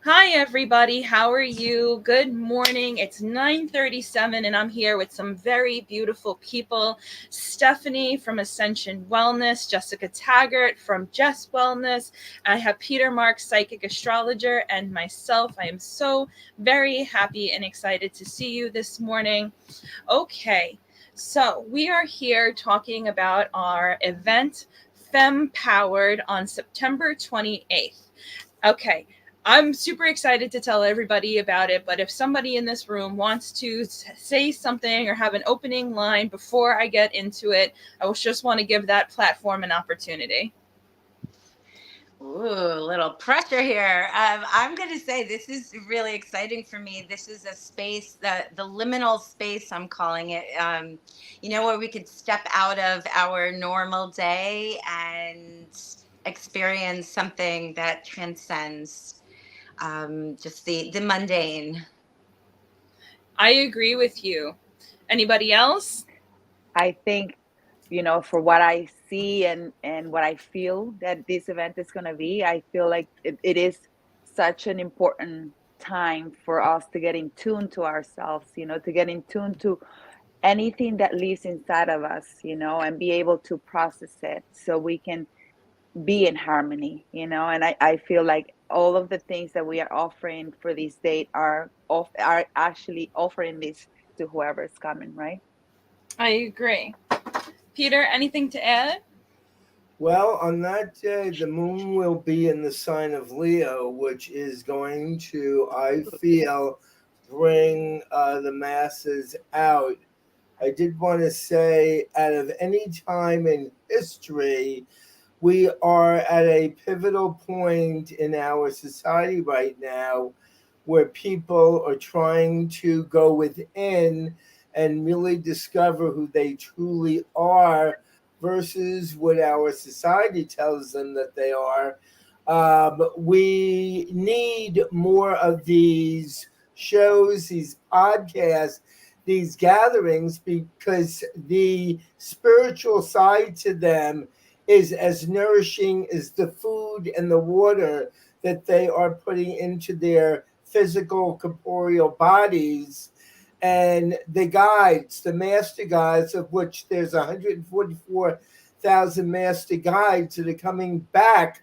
Hi, everybody. How are you? Good morning. It's 9:37, and I'm here with some very beautiful people. Stephanie from Ascension Wellness, Jessica Taggart from Jess Wellness. I have Peter Mark, Psychic Astrologer, and myself. I am so very happy and excited to see you this morning. Okay, so we are here talking about our event, Fempowered, on September 28th. Okay, I'm super excited to tell everybody about it, but if somebody in this room wants to say something or have an opening line before I get into it, I just want to give that platform an opportunity. Ooh, a little pressure here. I'm going to say this is really exciting for me. This is a space, the liminal space, I'm calling it, where we could step out of our normal day and experience something that transcends just the mundane. I agree with you. Anybody else? I think, for what I see and what I feel that this event is going to be, I feel like it is such an important time for us to get in tune to ourselves, to get in tune to anything that lives inside of us, and be able to process it so we can be in harmony, and I feel like all of the things that we are offering for this date are actually offering this to whoever's coming, right? I agree. Peter, anything to add? Well, on that day, the moon will be in the sign of Leo, which is going to, I feel, bring the masses out. I did want to say, out of any time in history, we are at a pivotal point in our society right now where people are trying to go within and really discover who they truly are versus what our society tells them that they are. We need more of these shows, these podcasts, these gatherings, because the spiritual side to them is as nourishing as the food and the water that they are putting into their physical corporeal bodies. And the guides, the master guides, of which there's 144,000 master guides that are coming back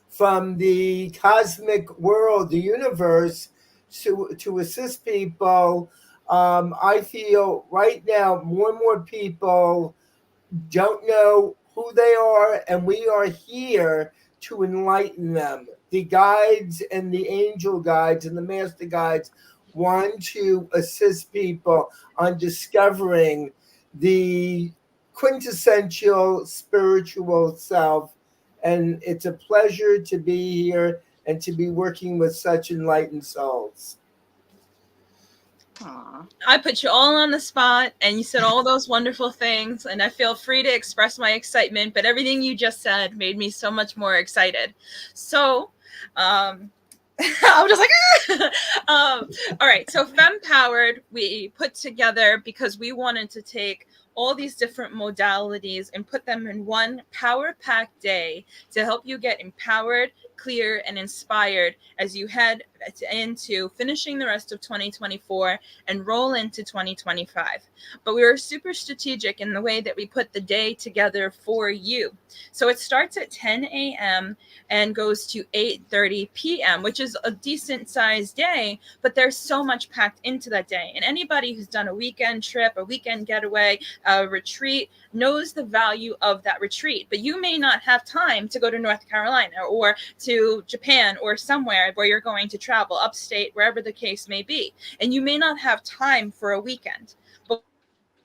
from the cosmic world, the universe, to assist people. I feel right now more and more people don't know who they are, and we are here to enlighten them. The guides and the angel guides and the master guides want to assist people on discovering the quintessential spiritual self. And it's a pleasure to be here and to be working with such enlightened souls. Aw. I put you all on the spot and you said all those wonderful things, and I feel free to express my excitement, but everything you just said made me so much more excited. So, I'm just like, all right. So, Fempowered, we put together because we wanted to take all these different modalities and put them in one power packed day to help you get empowered, clear, and inspired as you head into finishing the rest of 2024 and roll into 2025. But we were super strategic in the way that we put the day together for you. So it starts at 10 a.m. and goes to 8:30 p.m., which is a decent sized day, but there's so much packed into that day. And anybody who's done a weekend trip, a weekend getaway, a retreat knows the value of that retreat. But you may not have time to go to North Carolina or to Japan or somewhere where you're going to travel, upstate, wherever the case may be. And you may not have time for a weekend. But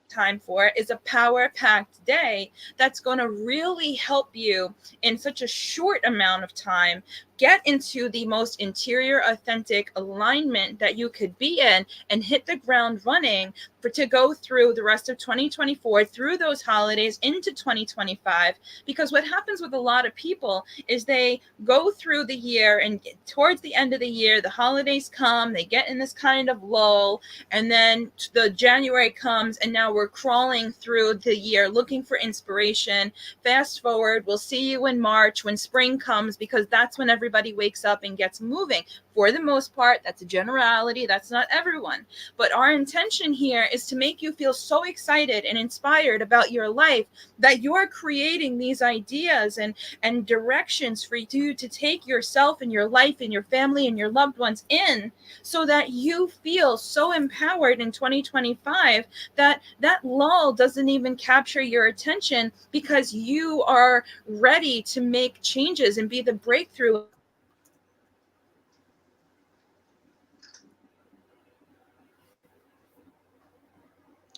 time for is a power packed day that's going to really help you in such a short amount of time get into the most interior authentic alignment that you could be in and hit the ground running to go through the rest of 2024 through those holidays into 2025. Because what happens with a lot of people is they go through the year, and towards the end of the year the holidays come, they get in this kind of lull, and then the January comes and now we're were crawling through the year looking for inspiration. Fast forward, we'll see you in March when spring comes, because that's when everybody wakes up and gets moving. For the most part, that's a generality. That's not everyone. But our intention here is to make you feel so excited and inspired about your life that you're creating these ideas and directions for you to take yourself and your life and your family and your loved ones in, so that you feel so empowered in 2025 that that lull doesn't even capture your attention, because you are ready to make changes and be the breakthrough.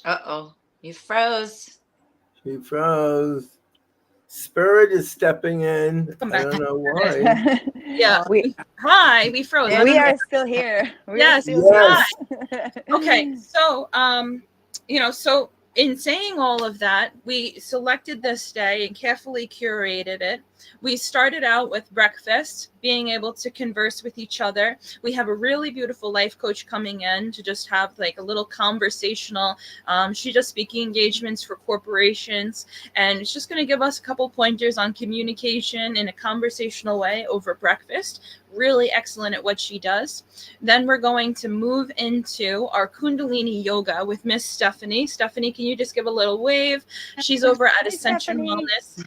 Uh-oh, you froze. She froze. Spirit is stepping in. Come I back. don't know why. Yeah. we We froze. we are still here. Yes. Yes. Okay. So, so in saying all of that, we selected this day and carefully curated it. We started out with breakfast, being able to converse with each other. We have a really beautiful life coach coming in to just have like a little conversational, she does speaking engagements for corporations, and it's just going to give us a couple pointers on communication in a conversational way over breakfast. Really excellent at what she does. Then we're going to move into our Kundalini yoga with Miss Stephanie. Stephanie, can you just give a little wave? She's over at Ascension Wellness.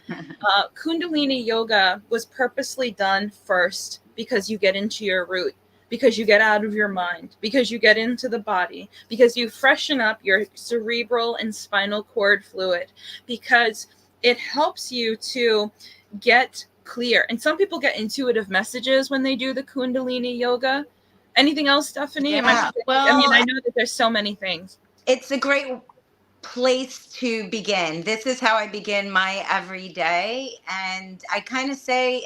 Kundalini yoga was purposely done first because you get into your root, because you get out of your mind, because you get into the body, because you freshen up your cerebral and spinal cord fluid, because it helps you to get clear. And some people get intuitive messages when they do the Kundalini yoga. Anything else, Stephanie? Yeah. I know that there's so many things. It's a great place to begin. This is how I begin my everyday. And I kind of say,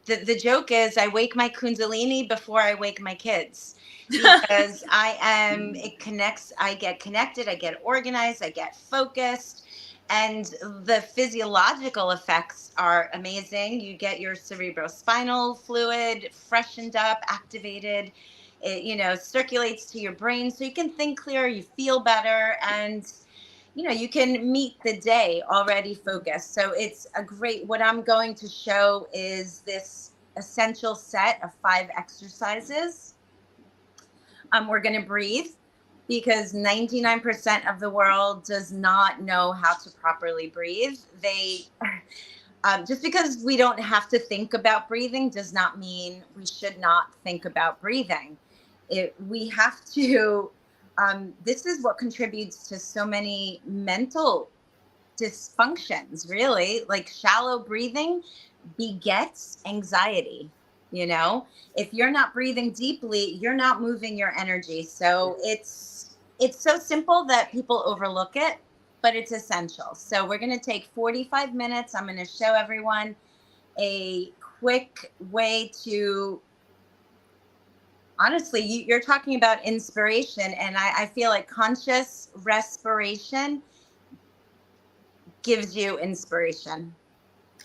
the joke is I wake my Kundalini before I wake my kids, because it connects, I get connected, I get organized, I get focused. And the physiological effects are amazing. You get your cerebrospinal fluid freshened up, activated. It, circulates to your brain so you can think clearer, you feel better, and you can meet the day already focused. So it's what I'm going to show is this essential set of 5 exercises. We're going to breathe, because 99% of the world does not know how to properly breathe. Just because we don't have to think about breathing does not mean we should not think about breathing. We have to. This is what contributes to so many mental dysfunctions, really. Like shallow breathing begets anxiety. If you're not breathing deeply, you're not moving your energy. So it's so simple that people overlook it, but it's essential. So we're going to take 45 minutes. I'm going to show everyone a quick way to, honestly, you're talking about inspiration, and I feel like conscious respiration gives you inspiration.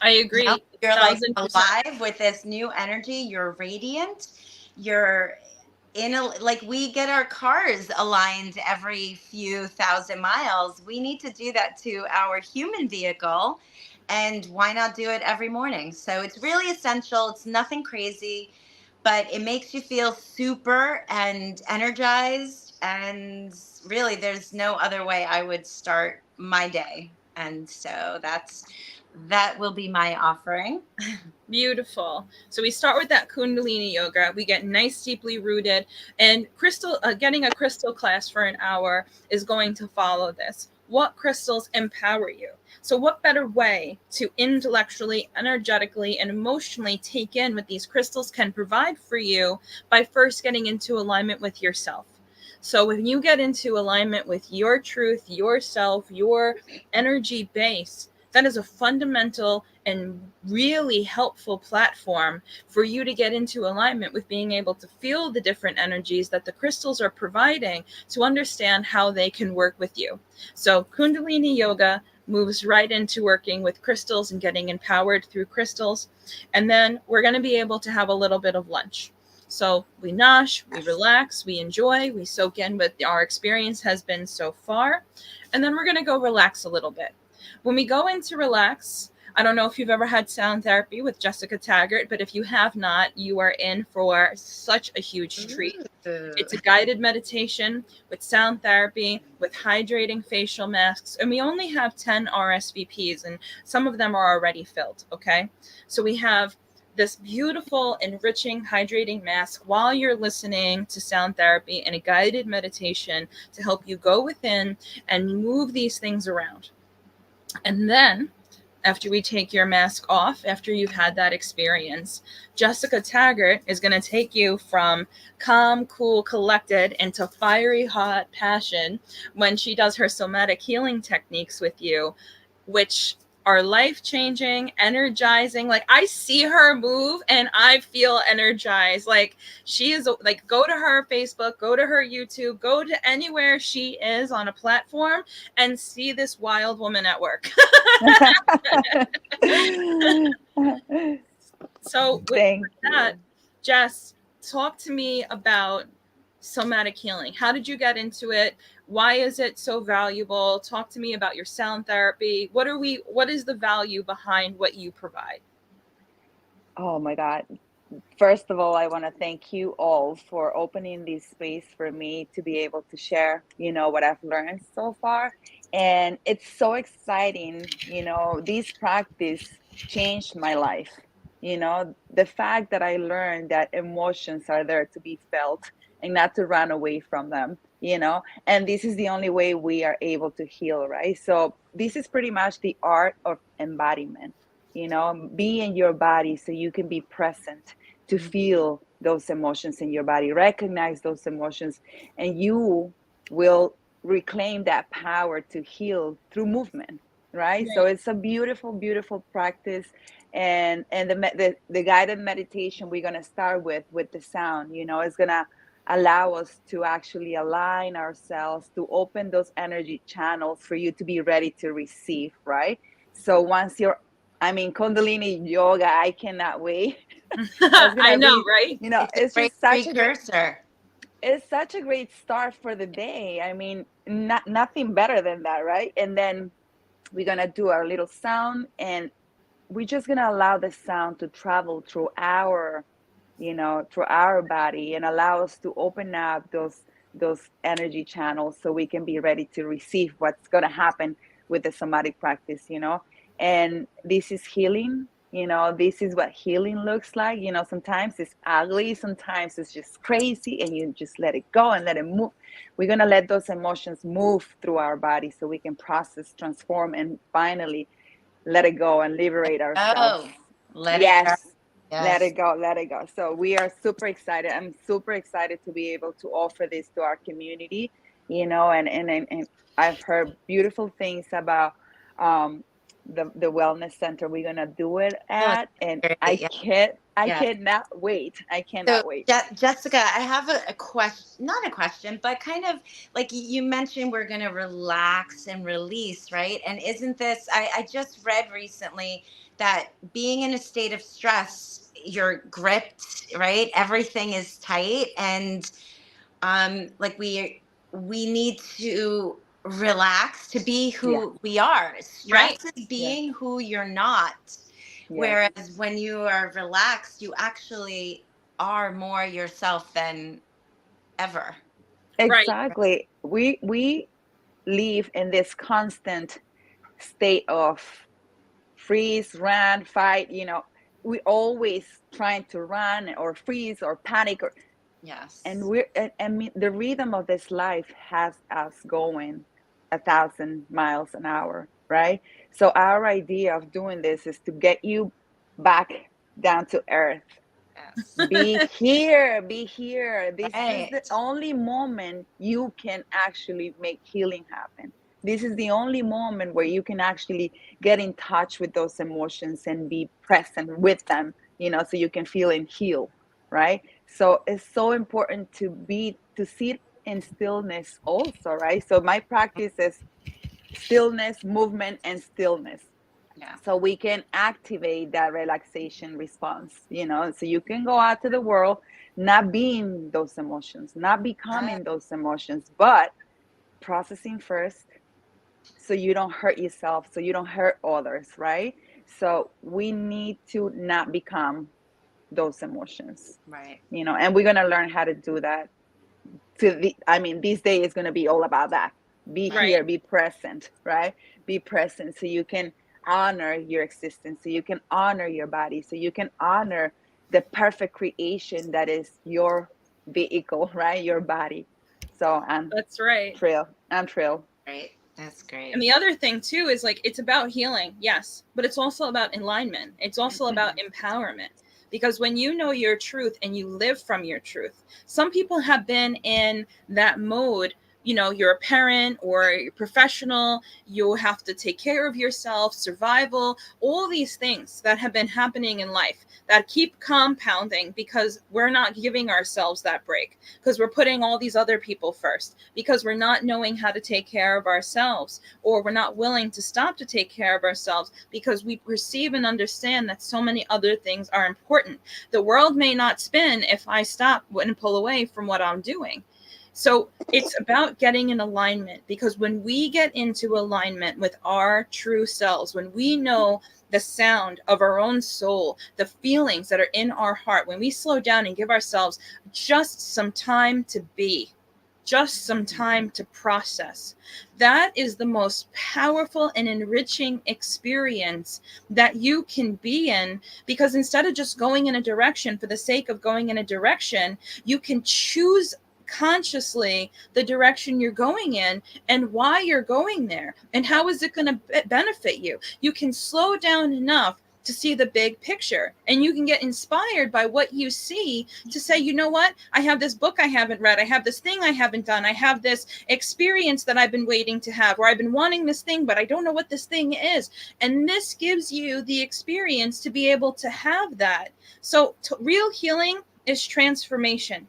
I agree. You're like alive with this new energy. You're radiant. You're like we get our cars aligned every few thousand miles. We need to do that to our human vehicle. And why not do it every morning? So it's really essential. It's nothing crazy, but it makes you feel super and energized. And really, there's no other way I would start my day. And so that will be my offering. Beautiful. So we start with that Kundalini yoga. We get nice, deeply rooted, and getting a crystal class for an hour is going to follow this. What crystals empower you? So what better way to intellectually, energetically, and emotionally take in what these crystals can provide for you by first getting into alignment with yourself. So when you get into alignment with your truth, yourself, your energy base, that is a fundamental and really helpful platform for you to get into alignment with being able to feel the different energies that the crystals are providing to understand how they can work with you. So Kundalini yoga moves right into working with crystals and getting empowered through crystals. And then we're going to be able to have a little bit of lunch. So we nosh, we relax, we enjoy, we soak in what our experience has been so far. And then we're going to go relax a little bit. When we go into relax, I don't know if you've ever had sound therapy with Jessica Taggart, but if you have not, you are in for such a huge treat. It's a guided meditation with sound therapy, with hydrating facial masks. And we only have 10 RSVPs, and some of them are already filled. Okay. So we have this beautiful, enriching, hydrating mask while you're listening to sound therapy and a guided meditation to help you go within and move these things around. And then, after we take your mask off, after you've had that experience, Jessica Taggart is going to take you from calm, cool, collected into fiery, hot passion when she does her somatic healing techniques with you, which are life-changing, energizing. Like, I see her move and I feel energized. Like, she is, like, go to her Facebook, go to her YouTube, go to anywhere she is on a platform and see this wild woman at work. So with that, Jess, talk to me about somatic healing. How did you get into it? Why is it so valuable? Talk to me about your sound therapy. What is the value behind what you provide? Oh my God. First of all, I want to thank you all for opening this space for me to be able to share, what I've learned so far. And it's so exciting, this practice changed my life. The fact that I learned that emotions are there to be felt and not to run away from them, and this is the only way we are able to heal, right? So this is pretty much the art of embodiment, be in your body so you can be present to feel those emotions in your body, recognize those emotions, and you will reclaim that power to heal through movement, right? So it's a beautiful, beautiful practice. And the guided meditation we're going to start with the sound, is going to allow us to actually align ourselves, to open those energy channels for you to be ready to receive, right? So once Kundalini yoga, I cannot wait. I know, right? It's just such a precursor. It's such a great start for the day. Nothing better than that, right? And then we're gonna do our little sound, and we're just gonna allow the sound to travel through our body and allow us to open up those energy channels so we can be ready to receive what's going to happen with the somatic practice. And this is healing. This is what healing looks like. Sometimes it's ugly, sometimes it's just crazy, and you just let it go and let it move. We're going to let those emotions move through our body so we can process, transform, and finally let it go and liberate ourselves. Let it go. Let it go, let it go. So we are super excited. I'm super excited to be able to offer this to our community, and I've heard beautiful things about the wellness center we're gonna do it at, and I cannot wait. I cannot wait. Jessica, I have a question, not a question, but kind of like you mentioned, we're gonna relax and release, right? And isn't this? I just read recently that being in a state of stress, you're gripped, right? Everything is tight, and like we need to relax to be who we are. Stress is being who you're not. Whereas when you are relaxed, you actually are more yourself than ever. Exactly. We live in this constant state of freeze, run, fight. We always trying to run or freeze or panic, and the rhythm of this life has us going 1,000 miles an hour, right? So our idea of doing this is to get you back down to earth. Be here. This is the only moment you can actually make healing happen. This is the only moment where you can actually get in touch with those emotions and be present with them, so you can feel and heal, right? So it's so important to sit in stillness also, right? So my practice is stillness, movement, and stillness. So we can activate that relaxation response, so you can go out to the world, not being those emotions, not becoming those emotions, but processing first, so you don't hurt yourself, so you don't hurt others, right? So we need to not become those emotions, Right. and we're going to learn how to do that. This day is going to be all about that. Be Right. here, be present, right? Be present so you can honor your existence, so you can honor your body, so you can honor the perfect creation that is your vehicle, right? Your body. So That's right. I'm thrilled. Great. That's great. And the other thing too is like, it's about healing, yes, but it's also about alignment. It's also about empowerment. Because when you know your truth and you live from your truth, some people have been in that mode. You're a parent or you're professional, you have to take care of yourself, survival, all these things that have been happening in life that keep compounding because we're not giving ourselves that break, because we're putting all these other people first, because we're not knowing how to take care of ourselves, or we're not willing to stop to take care of ourselves because we perceive and understand that so many other things are important. The world may not spin if I stop and pull away from what I'm doing. So it's about getting in alignment, because when we get into alignment with our true selves, when we know the sound of our own soul, the feelings that are in our heart, when we slow down and give ourselves just some time to be, just some time to process, that is the most powerful and enriching experience that you can be in. Because instead of just going in a direction for the sake of going in a direction, you can choose consciously the direction you're going in and why you're going there and how is it going to benefit you. You can slow down enough to see the big picture, and you can get inspired by what you see to say, you know what, I have this book I haven't read, I have this thing I haven't done, I have this experience that I've been waiting to have, or I've been wanting this thing but I don't know what this thing is, and this gives you the experience to be able to have that. So real healing is transformation.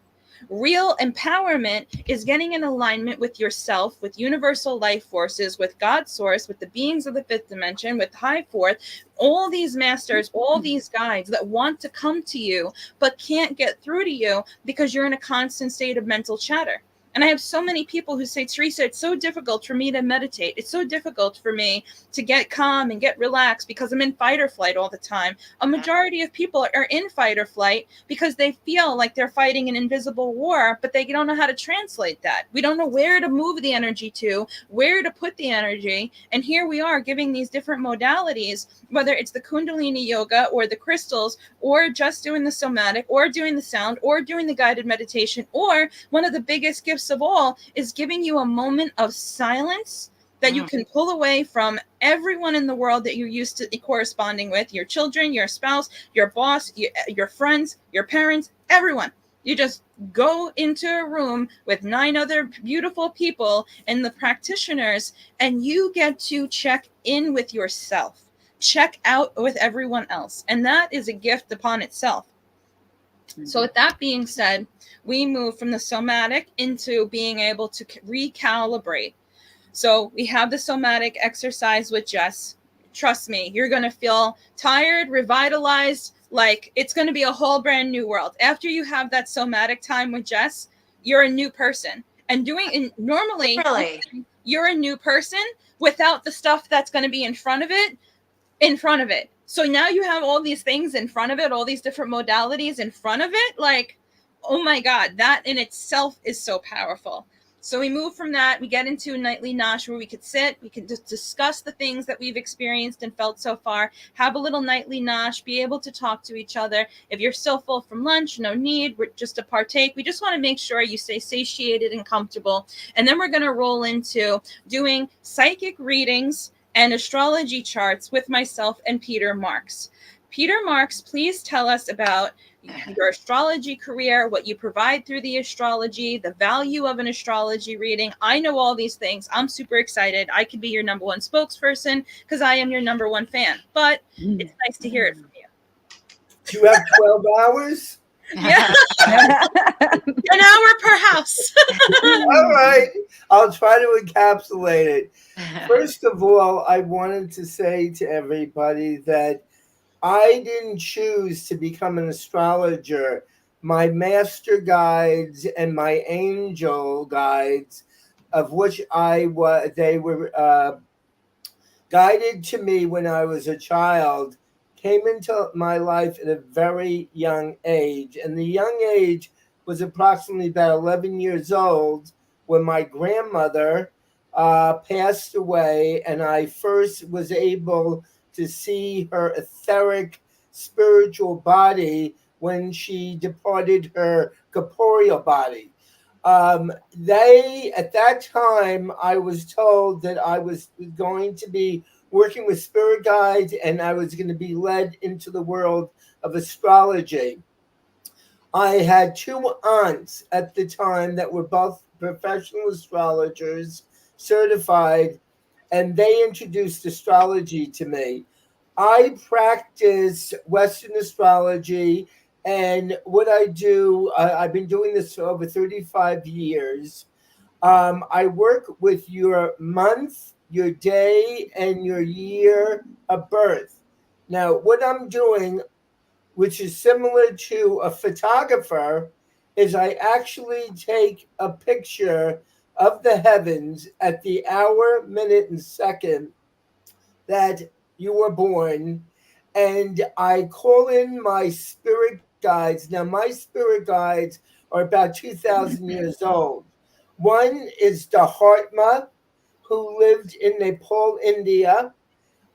Real empowerment is getting in alignment with yourself, with universal life forces, with God's source, with the beings of the fifth dimension, with high fourth, all these masters, all these guides that want to come to you, but can't get through to you because you're in a constant state of mental chatter. And I have so many people who say, Teresa, it's so difficult for me to meditate. It's so difficult for me to get calm and get relaxed because I'm in fight or flight all the time. A majority of people are in fight or flight because they feel like they're fighting an invisible war, but they don't know how to translate that. We don't know where to move the energy to, where to put the energy. And here we are giving these different modalities, whether it's the Kundalini yoga or the crystals, or just doing the somatic, or doing the sound, or doing the guided meditation, or one of the biggest gifts of all is giving you a moment of silence that you can pull away from everyone in the world that you're used to corresponding with, your children, your spouse, your boss, your friends, your parents, everyone. You just go into a room with 9 other beautiful people and the practitioners, and you get to check in with yourself, check out with everyone else. And that is a gift upon itself. So with that being said, we move from the somatic into being able to recalibrate. So we have the somatic exercise with Jess. Trust me, you're going to feel tired, revitalized, like it's going to be a whole brand new world. After you have that somatic time with Jess, you're a new person. And normally, Really? you're a new person without the stuff that's going to be in front of it. So now you have all these things in front of it, all these different modalities in front of it. Like, oh my God, that in itself is so powerful. So we move from that, we get into a nightly nosh where we could sit, we can just discuss the things that we've experienced and felt so far, have a little nightly nosh, be able to talk to each other. If you're still full from lunch, no need, we're just to partake. We just want to make sure you stay satiated and comfortable. And then we're going to roll into doing psychic readings and astrology charts with myself and Peter Marks. Peter Marks, please tell us about your astrology career, what you provide through the astrology, the value of an astrology reading. I know all these things. I'm super excited. I could be your number one spokesperson because I am your number one fan, but it's nice to hear it from you. Do you have 12 hours? Yeah. An hour per house. All right. I'll try to encapsulate it. First of all, I wanted to say to everybody that I didn't choose to become an astrologer. My master guides and my angel guides, of which they were guided to me when I was a child, came into my life at a very young age. And the young age was approximately about 11 years old when my grandmother passed away, and I first was able to see her etheric spiritual body when she departed her corporeal body. They, at that time, I was told that I was going to be working with spirit guides and I was going to be led into the world of astrology. I had two aunts at the time that were both professional astrologers, certified, and they introduced astrology to me. I practice Western astrology, and what I do, I've been doing this for over 35 years. I work with your month, your day, and your year of birth. Now, what I'm doing, which is similar to a photographer, is I actually take a picture of the heavens at the hour, minute, and second that you were born, and I call in my spirit guides. Now, my spirit guides are about 2,000 years old. One is the Hartma, who lived in Nepal, India,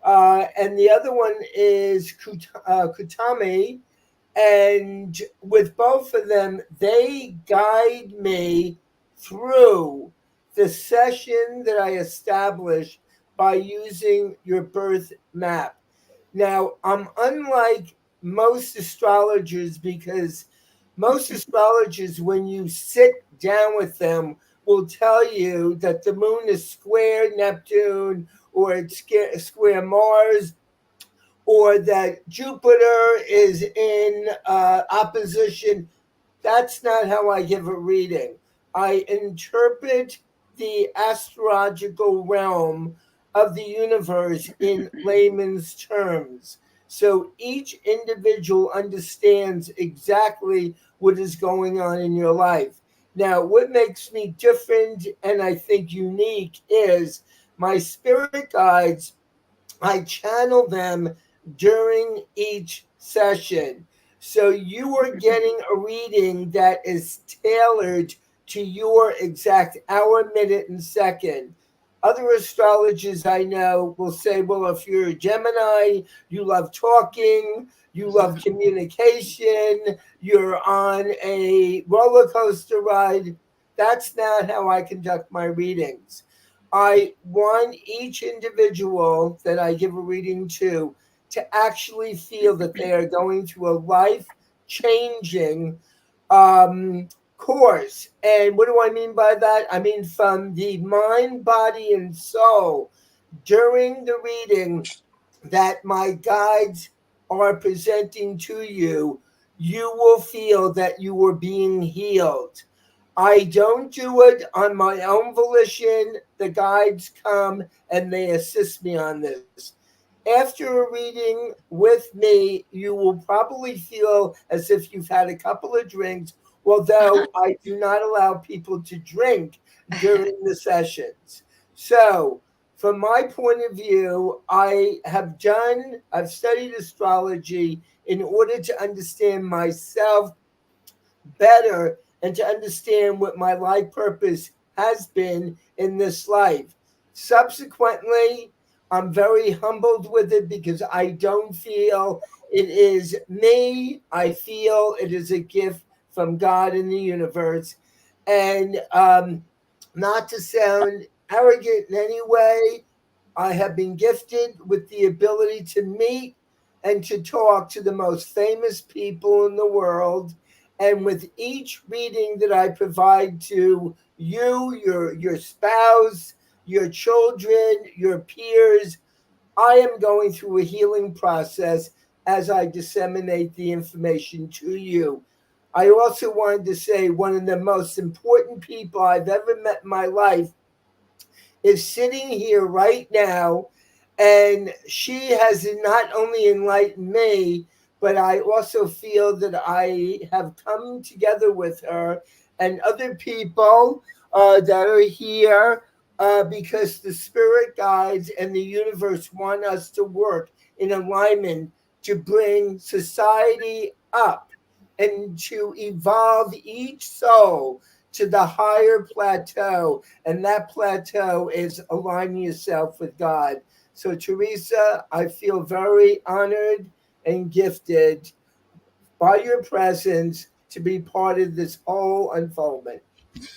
and the other one is Kutami, and with both of them, they guide me through the session that I established by using your birth map. Now, I'm unlike most astrologers because most astrologers, when you sit down with them, will tell you that the moon is square Neptune or it's square Mars, or that Jupiter is in opposition. That's not how I give a reading. I interpret the astrological realm of the universe in layman's terms. So each individual understands exactly what is going on in your life. Now, what makes me different and I think unique is my spirit guides. I channel them during each session. So you are getting a reading that is tailored to your exact hour, minute, and second. Other astrologers I know will say, well, if you're a Gemini, you love talking, you love communication, you're on a roller coaster ride. That's not how I conduct my readings. I want each individual that I give a reading to actually feel that they are going through a life changing course. And what do I mean by that? I mean from the mind, body, and soul during the reading that my guides are presenting to you, you will feel that you are being healed. I don't do it on my own volition. The guides come and they assist me on this. After a reading with me, you will probably feel as if you've had a couple of drinks, although I do not allow people to drink during the sessions. So, from my point of view, I've studied astrology in order to understand myself better and to understand what my life purpose has been in this life. Subsequently, I'm very humbled with it because I don't feel it is me. I feel it is a gift from God in the universe. And not to sound arrogant in any way, I have been gifted with the ability to meet and to talk to the most famous people in the world. And with each reading that I provide to you, your spouse, your children, your peers, I am going through a healing process as I disseminate the information to you. I also wanted to say one of the most important people I've ever met in my life is sitting here right now, and she has not only enlightened me, but I also feel that I have come together with her and other people that are here because the spirit guides and the universe want us to work in alignment to bring society up and to evolve each soul to the higher plateau. And that plateau is aligning yourself with God. So, Teresa, I feel very honored and gifted by your presence to be part of this whole unfoldment.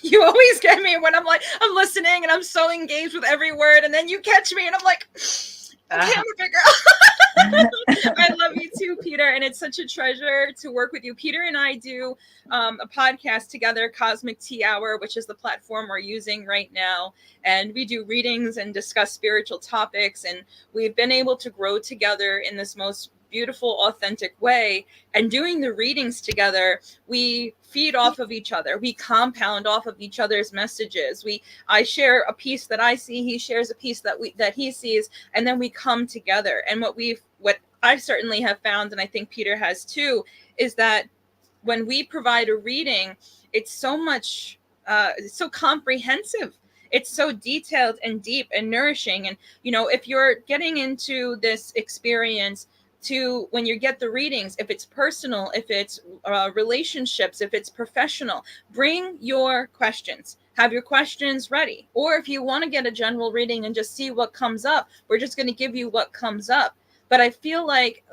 You always get me when I'm like, I'm listening and I'm so engaged with every word, and then you catch me and I'm like, okay, I'm a big girl. I love you too, Peter, and it's such a treasure to work with you. Peter and I do a podcast together, Cosmic Tea Hour, which is the platform we're using right now, and we do readings and discuss spiritual topics, and we've been able to grow together in this most beautiful, authentic way. And doing the readings together, we feed off of each other. We compound off of each other's messages. I share a piece that I see, he shares a piece that he sees, and then we come together. And what I certainly have found, and I think Peter has too, is that when we provide a reading, it's so much, it's so comprehensive. It's so detailed and deep and nourishing. And, if you're getting into this experience, to when you get the readings, if it's personal, if it's relationships, if it's professional, bring your questions. Have your questions ready. Or if you want to get a general reading and just see what comes up, we're just going to give you what comes up. But I feel like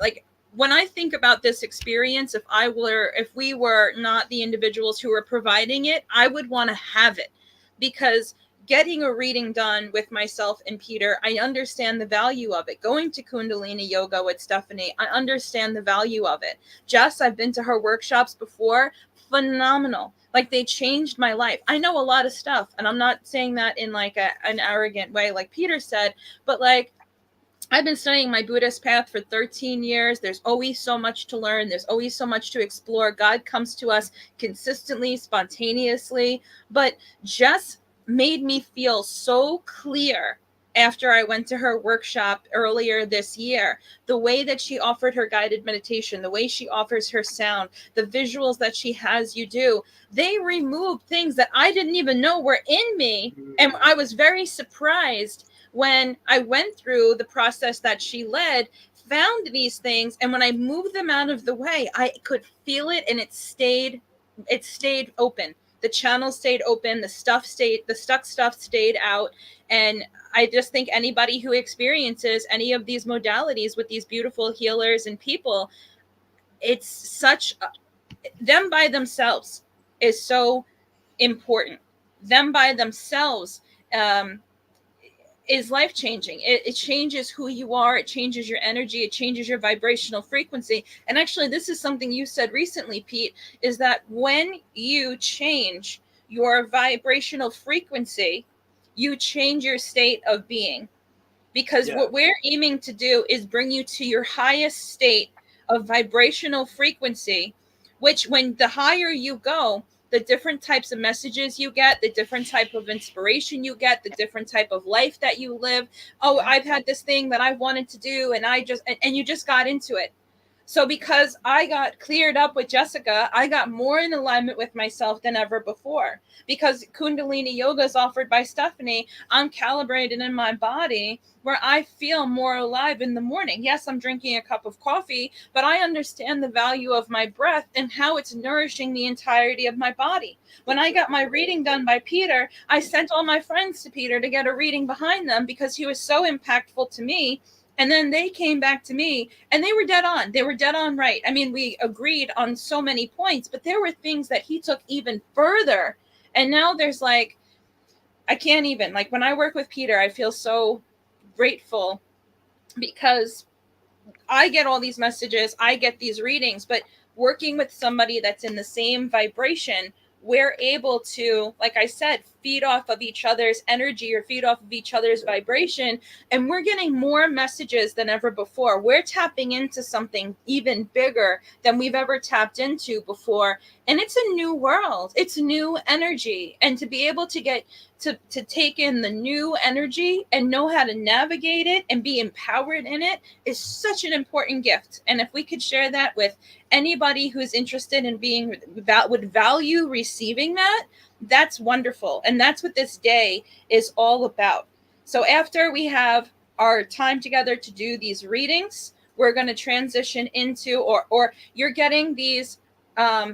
when I think about this experience, if we were not the individuals who were providing it, I would want to have it, because getting a reading done with myself and Peter, I understand the value of it. Going to Kundalini Yoga with Stephanie, I understand the value of it. Jess, I've been to her workshops before. Phenomenal. Like, they changed my life. I know a lot of stuff, and I'm not saying that in like an arrogant way, like Peter said, but like, I've been studying my Buddhist path for 13 years. There's always so much to learn. There's always so much to explore. God comes to us consistently, spontaneously, but Jess made me feel so clear after I went to her workshop earlier this year. The way that she offered her guided meditation, the way she offers her sound, the visuals that she has you do, they removed things that I didn't even know were in me. And I was very surprised when I went through the process that she led, found these things, and when I moved them out of the way, I could feel it, and it stayed open. The channel stayed open, the stuck stuff stayed out. And I just think anybody who experiences any of these modalities with these beautiful healers and people, it's them by themselves is so important. Them by themselves is life-changing. It changes who you are. It changes your energy. It changes your vibrational frequency. And actually, this is something you said recently, Pete, is that when you change your vibrational frequency, you change your state of being. Because what we're aiming to do is bring you to your highest state of vibrational frequency, which when the higher you go, the different types of messages you get, the different type of inspiration you get, the different type of life that you live. Oh, I've had this thing that I wanted to do, and you just got into it. So because I got cleared up with Jessica, I got more in alignment with myself than ever before. Because Kundalini Yoga is offered by Stephanie, I'm calibrated in my body where I feel more alive in the morning. Yes, I'm drinking a cup of coffee, but I understand the value of my breath and how it's nourishing the entirety of my body. When I got my reading done by Peter, I sent all my friends to Peter to get a reading behind them because he was so impactful to me. And then they came back to me and they were dead on. They were dead on right. I mean, we agreed on so many points, but there were things that he took even further. And now there's I can't even, when I work with Peter, I feel so grateful because I get all these messages, I get these readings, but working with somebody that's in the same vibration, we're able to, like I said, feed off of each other's energy or feed off of each other's vibration. And we're getting more messages than ever before. We're tapping into something even bigger than we've ever tapped into before. And it's a new world. It's new energy. And to be able to get to take in the new energy and know how to navigate it and be empowered in it is such an important gift. And if we could share that with anybody who's interested in would value receiving that, that's wonderful. And that's what this day is all about. So after we have our time together to do these readings, we're going to transition into, or you're getting these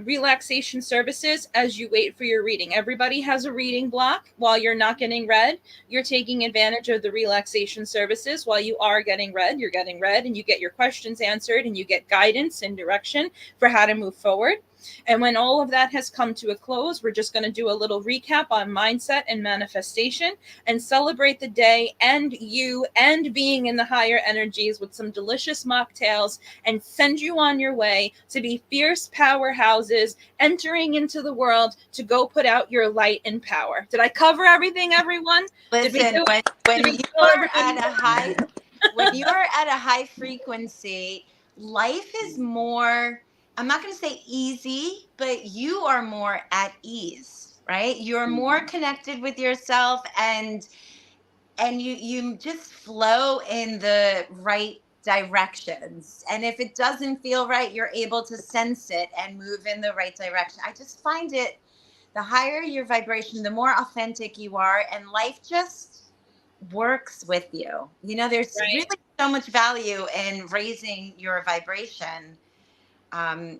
relaxation services as you wait for your reading. Everybody has a reading block while you're not getting read. You're taking advantage of the relaxation services while you are getting read. You're getting read and you get your questions answered and you get guidance and direction for how to move forward. And when all of that has come to a close, we're just going to do a little recap on mindset and manifestation and celebrate the day and you and being in the higher energies with some delicious mocktails and send you on your way to be fierce powerhouses entering into the world to go put out your light and power. Did I cover everything, everyone? Listen, when you are at a high, when you are at a high frequency, life is more, I'm not going to say easy, but you are more at ease, right? You're more connected with yourself, and you just flow in the right directions. And if it doesn't feel right, you're able to sense it and move in the right direction. I just find it, the higher your vibration, the more authentic you are, and life just works with you. You know, there's really so much value in raising your vibration.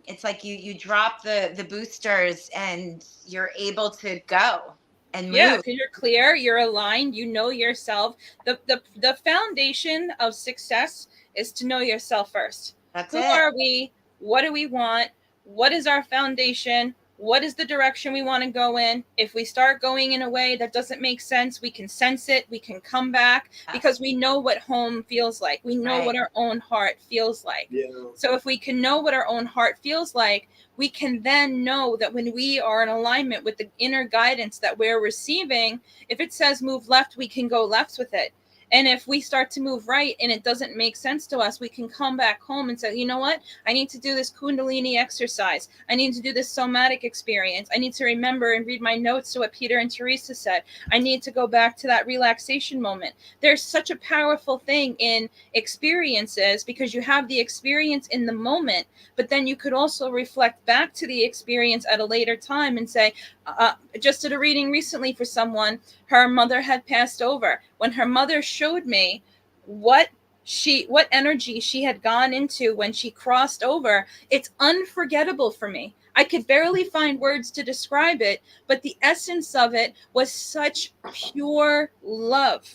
It's like you drop the boosters and you're able to go and move. Yeah, because you're clear, you're aligned, you know yourself. The foundation of success is to know yourself first. That's Who it. are we? What do we want? What is our foundation? What is the direction we want to go in? If we start going in a way that doesn't make sense, we can sense it, we can come back, because we know what home feels like. We know what our own heart feels like. Yeah. So if we can know what our own heart feels like, we can then know that when we are in alignment with the inner guidance that we're receiving, if it says move left, we can go left with it. And if we start to move right and it doesn't make sense to us, we can come back home and say, you know what? I need to do this Kundalini exercise. I need to do this somatic experience. I need to remember and read my notes to what Peter and Teresa said. I need to go back to that relaxation moment. There's such a powerful thing in experiences, because you have the experience in the moment, but then you could also reflect back to the experience at a later time and say, just did a reading recently for someone. Her mother had passed over. When her mother showed me what energy she had gone into when she crossed over, it's unforgettable for me. I could barely find words to describe it, but the essence of it was such pure love,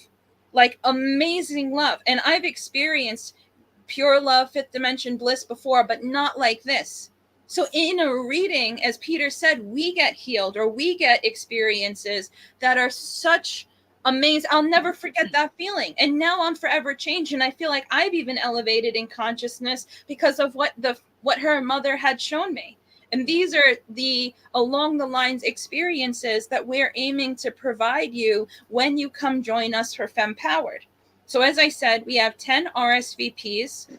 like amazing love. And I've experienced pure love, fifth dimension bliss before, but not like this. So in a reading, as Peter said, we get healed, or we get experiences that are such amazing. I'll never forget that feeling. And now I'm forever changed. And I feel like I've even elevated in consciousness because of what her mother had shown me. And these are the along the lines experiences that we're aiming to provide you when you come join us for Fempowered. So as I said, we have 10 RSVPs.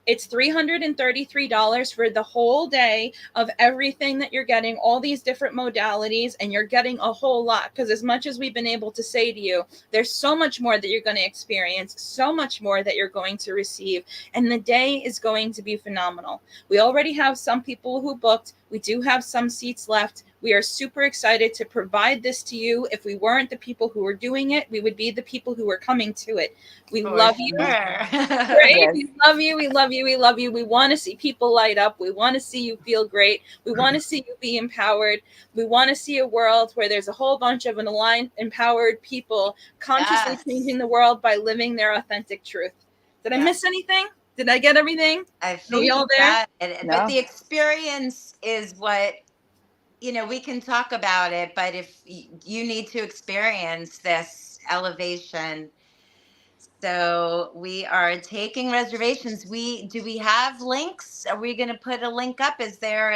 It's $333 for the whole day of everything that you're getting, all these different modalities, and you're getting a whole lot. Because as much as we've been able to say to you, there's so much more that you're going to experience, so much more that you're going to receive, and the day is going to be phenomenal. We already have some people who booked. We do have some seats left. We are super excited to provide this to you. If we weren't the people who were doing it, we would be the people who were coming to it. We love you. Right? Yes. We love you. We love you. We love you. We want to see people light up. We want to see you feel great. We want to see you be empowered. We want to see a world where there's a whole bunch of aligned, empowered people consciously changing the world by living their authentic truth. Did I miss anything? Did I get everything? I think all there. But the experience is what, you know, we can talk about it, but if you need to experience this elevation. So we are taking reservations. Do we have links? Are we going to put a link up? Is there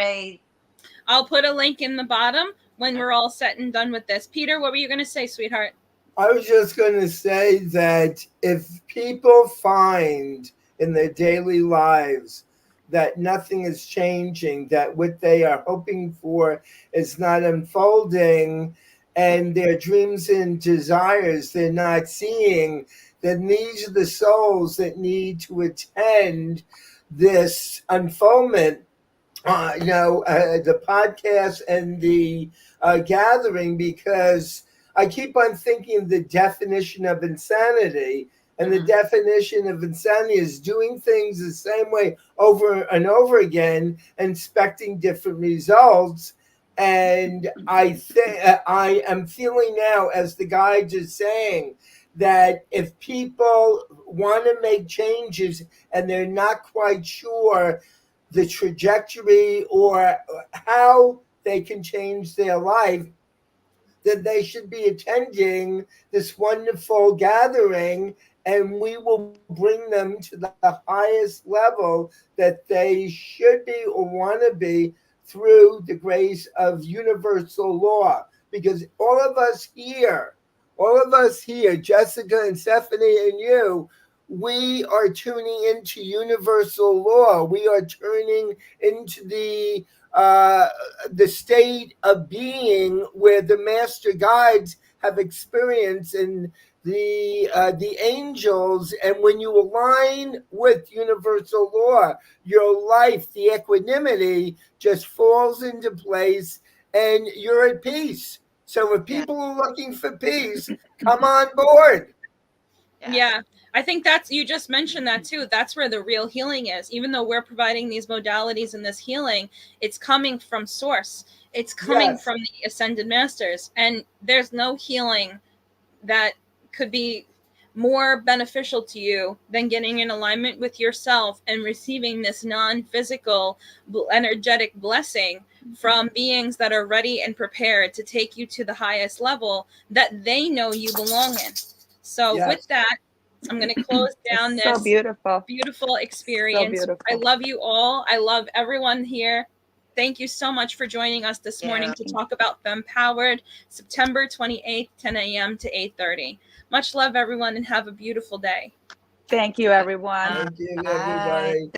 I'll put a link in the bottom when we're all set and done with this. Peter, what were you going to say, sweetheart? I was just going to say that if people find in their daily lives that nothing is changing, that what they are hoping for is not unfolding, and their dreams and desires they're not seeing, then these are the souls that need to attend this unfoldment the podcast and the gathering, because I keep on thinking the definition of insanity. And the definition of insanity is doing things the same way over and over again, and expecting different results. And I think I am feeling now, as the guide is saying, that if people want to make changes and they're not quite sure the trajectory or how they can change their life, that they should be attending this wonderful gathering, and we will bring them to the highest level that they should be or want to be through the grace of universal law. Because all of us here, Jessica and Stephanie and you, we are tuning into universal law. We are turning into the state of being where the master guides have experience, and the angels. And when you align with universal law, your life, the equanimity, just falls into place, and you're at peace. So if people are looking for peace, come on board. Yeah, I think that's, you just mentioned that too. That's where the real healing is. Even though we're providing these modalities and this healing, it's coming from source. It's coming from the ascended masters. And there's no healing that could be more beneficial to you than getting in alignment with yourself and receiving this non-physical energetic blessing from beings that are ready and prepared to take you to the highest level that they know you belong in. So with that, I'm going to close down this so beautiful experience. So beautiful. I love you all. I love everyone here. Thank you so much for joining us this morning to talk about Fempowered, September 28th, 10 a.m. to 8:30. Much love, everyone, and have a beautiful day. Thank you, everyone. Thank you, everybody.